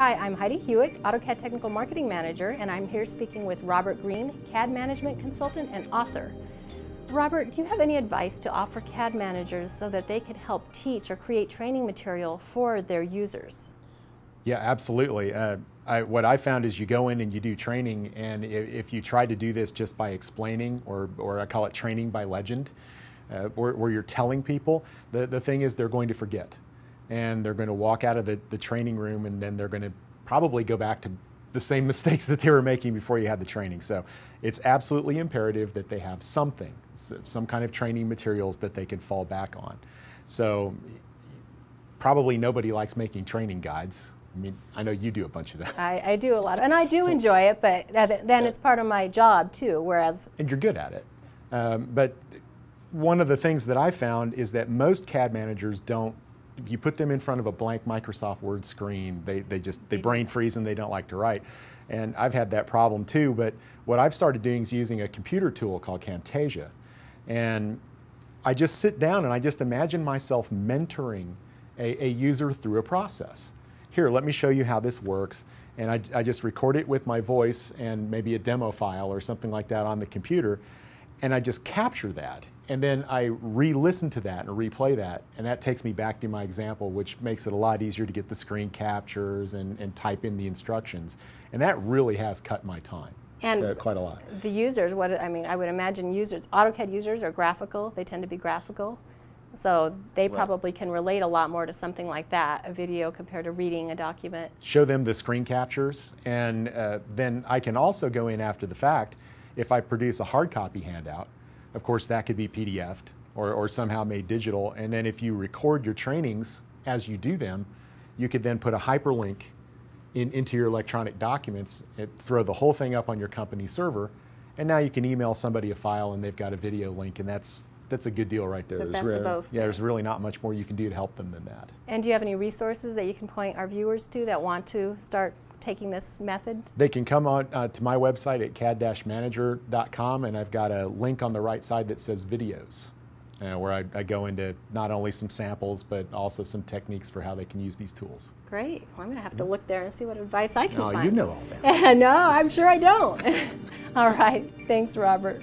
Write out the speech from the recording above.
Hi, I'm Heidi Hewitt, AutoCAD Technical Marketing Manager, and I'm here speaking with Robert Green, CAD Management Consultant and author. Robert, do you have any advice to offer CAD managers so that they can help teach or create training material for their users? Yeah, absolutely. What I found is you go in and you do training, and if you try to do this just by explaining, or I call it training by legend, where you're telling people, the thing is they're going to forget. And they're going to walk out of the training room, and then they're going to probably go back to the same mistakes that they were making before you had the training. So it's absolutely imperative that they have something, some kind of training materials that they can fall back on. So probably nobody likes making training guides. I mean, I know you do a bunch of that. I do a lot, and I do enjoy it, but then it's part of my job too, whereas... And you're good at it. But one of the things that I found is that most CAD managers don't, if you put them in front of a blank Microsoft Word screen, they brain freeze and they don't like to write. And I've had that problem too, but what I've started doing is using a computer tool called Camtasia. And I just sit down and I just imagine myself mentoring a user through a process. Here, let me show you how this works. And I just record it with my voice and maybe a demo file or something like that on the computer. And I just capture that. And then I re-listen to that and replay that. And that takes me back to my example, which makes it a lot easier to get the screen captures and type in the instructions. And that really has cut my time. And quite a lot. The users, I would imagine users, AutoCAD users are graphical. They tend to be graphical. So they probably can relate a lot more to something like that, a video compared to reading a document. Show them the screen captures, and then I can also go in after the fact. If I produce a hard copy handout, of course that could be PDF'd or somehow made digital, and then if you record your trainings as you do them, you could then put a hyperlink into your electronic documents, throw the whole thing up on your company server, and now you can email somebody a file and they've got a video link, and that's a good deal right there. The best of both. Yeah, there's really not much more you can do to help them than that. And do you have any resources that you can point our viewers to that want to start taking this method? They can come on to my website at cad-manager.com, and I've got a link on the right side that says videos, where I go into not only some samples but also some techniques for how they can use these tools. Great. Well, I'm going to have to look there and see what advice I can find. You know all that. No, I'm sure I don't. All right. Thanks, Robert.